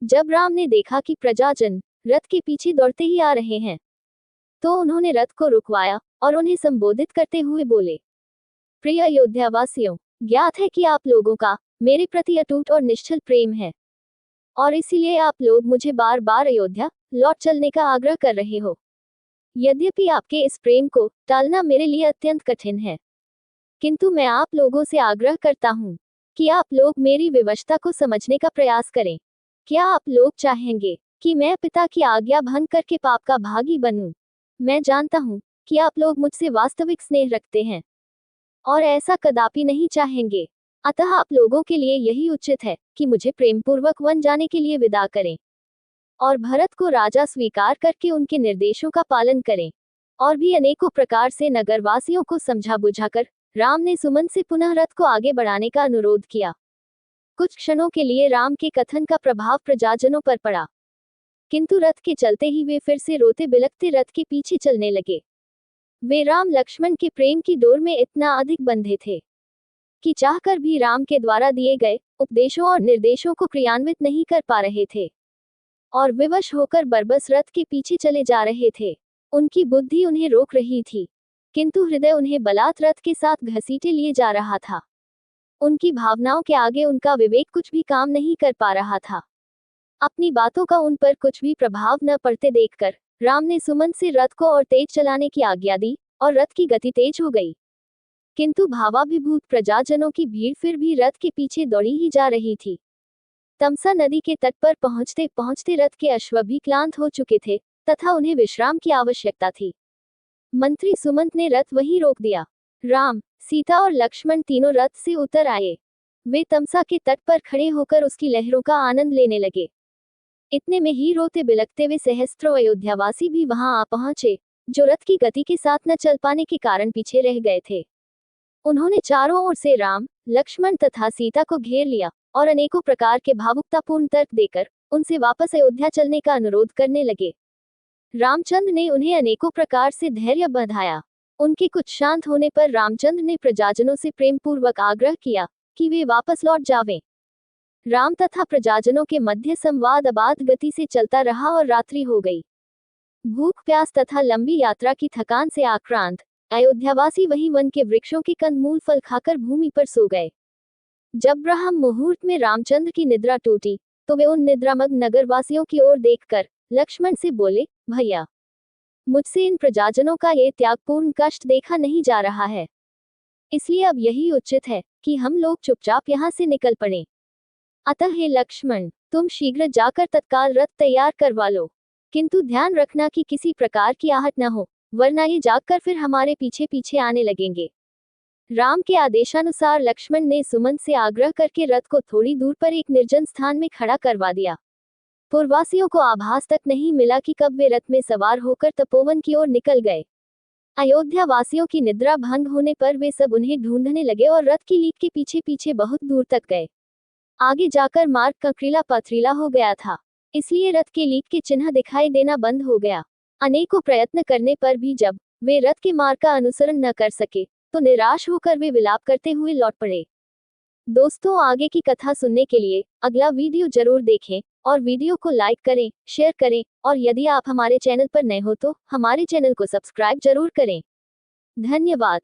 जब राम ने देखा कि प्रजाजन रथ के पीछे दौड़ते ही आ रहे हैं, तो उन्होंने रथ को रुकवाया और उन्हें संबोधित करते हुए बोले, प्रिय अयोध्यावासियों, ज्ञात है कि आप लोगों का मेरे प्रति अटूट और निश्चल प्रेम है, और इसीलिए आप लोग मुझे बार बार अयोध्या लौट चलने का आग्रह कर रहे हो। यद्यपि आपके इस प्रेम को टालना मेरे लिए अत्यंत कठिन है, किंतु मैं आप लोगों से आग्रह करता हूँ कि आप लोग मेरी विवशता को समझने का प्रयास करें। क्या आप लोग चाहेंगे कि मैं पिता की आज्ञा भंग करके पाप का भागी बनूं? मैं जानता हूँ कि आप लोग मुझसे वास्तविक स्नेह रखते हैं और ऐसा कदापि नहीं चाहेंगे। अतः आप लोगों के लिए यही उचित है कि मुझे प्रेमपूर्वक वन जाने के लिए विदा करें और भरत को राजा स्वीकार करके उनके निर्देशों का पालन करें। और भी अनेकों प्रकार से नगरवासियों को समझा बुझाकर राम ने सुमंत से पुनः रथ को आगे बढ़ाने का अनुरोध किया। कुछ क्षणों के लिए राम के कथन का प्रभाव प्रजाजनों पर पड़ा, किंतु रथ के चलते ही वे फिर से रोते बिलखते रथ के पीछे चलने लगे। वे राम लक्ष्मण के प्रेम की डोर में इतना अधिक बंधे थे कि चाहकर भी राम के द्वारा दिए गए उपदेशों और निर्देशों को क्रियान्वित नहीं कर पा रहे थे और विवश होकर बरबस रथ के पीछे चले जा रहे थे। उनकी बुद्धि उन्हें रोक रही थी, किंतु हृदय उन्हें बलात् रथ के साथ घसीटे लिए जा रहा था। उनकी भावनाओं के आगे उनका विवेक कुछ भी काम नहीं कर पा रहा था। अपनी बातों का उन पर कुछ भी प्रभाव न पड़ते देखकर राम ने सुमंत से रथ को और तेज चलाने की आज्ञा दी और रथ की गति तेज हो गई। किंतु भावाभिभूत प्रजाजनों की भीड़ फिर भी रथ के पीछे दौड़ी ही जा रही थी। तमसा नदी के तट पर पहुंचते पहुंचते रथ के अश्व भी क्लांत हो चुके थे तथा उन्हें विश्राम की आवश्यकता थी। मंत्री सुमंत ने रथ वहीं रोक दिया। राम, सीता और लक्ष्मण तीनों रथ से उतर आए। वे तमसा के तट पर खड़े होकर उसकी लहरों का आनंद लेने लगे। इतने में ही रोते बिलखते वे सहस्त्रों अयोध्यावासी भी वहां आ पहुंचे, जो रथ की गति के साथ न चल पाने के कारण पीछे रह गए थे। उन्होंने चारों ओर से राम, लक्ष्मण तथा सीता को घेर लिया और अनेकों प्रकार के भावुकतापूर्ण तर्क देकर उनसे वापस अयोध्या चलने का अनुरोध करने लगे। रामचंद्र ने उन्हें अनेकों प्रकार से धैर्य बंधाया। उनके कुछ शांत होने पर रामचंद्र ने प्रजाजनों से प्रेमपूर्वक आग्रह किया कि वे वापस लौट जावें। राम तथा प्रजाजनों के मध्य संवाद अबाध गति से चलता रहा और रात्रि हो गई। भूख प्यास तथा लंबी यात्रा की थकान से आक्रांत अयोध्यावासी वहीं वन के वृक्षों के कंदमूल फल खाकर भूमि पर सो गए। जब ब्रह्म मुहूर्त में रामचंद्र की निद्रा टूटी, तो वे उन निद्रामग्न नगरवासियों की ओर देखकर लक्ष्मण से बोले, भैया, मुझसे इन प्रजाजनों का ये त्यागपूर्ण कष्ट देखा नहीं जा रहा है, इसलिए अब यही उचित है कि हम लोग चुपचाप यहाँ से निकल पड़े। अतः हे लक्ष्मण, तुम शीघ्र जाकर तत्काल रथ तैयार करवा लो, किंतु ध्यान रखना कि किसी प्रकार की आहट न हो, वरना ये जागकर फिर हमारे पीछे पीछे आने लगेंगे। राम के आदेशानुसार लक्ष्मण ने सुमंत से आग्रह करके रथ को थोड़ी दूर पर एक निर्जन स्थान में खड़ा करवा दिया। पुरवासियों को आभास तक नहीं मिला कि कब वे रथ में सवार होकर तपोवन की ओर निकल गए। अयोध्या वासियों की निद्रा भंग होने पर वे सब उन्हें ढूंढने लगे और रथ की लीक के पीछे पीछे बहुत दूर तक गए। आगे जाकर मार्ग ककरीला पथरीला हो गया था, इसलिए रथ के लीक के चिन्ह दिखाई देना बंद हो गया। अनेकों प्रयत्न करने पर भी जब वे रथ के मार्ग का अनुसरण न कर सके, तो निराश होकर वे विलाप करते हुए लौट पड़े। दोस्तों, आगे की कथा सुनने के लिए अगला वीडियो जरूर देखें और वीडियो को लाइक करें, शेयर करें और यदि आप हमारे चैनल पर नए हो तो हमारे चैनल को सब्सक्राइब जरूर करें। धन्यवाद।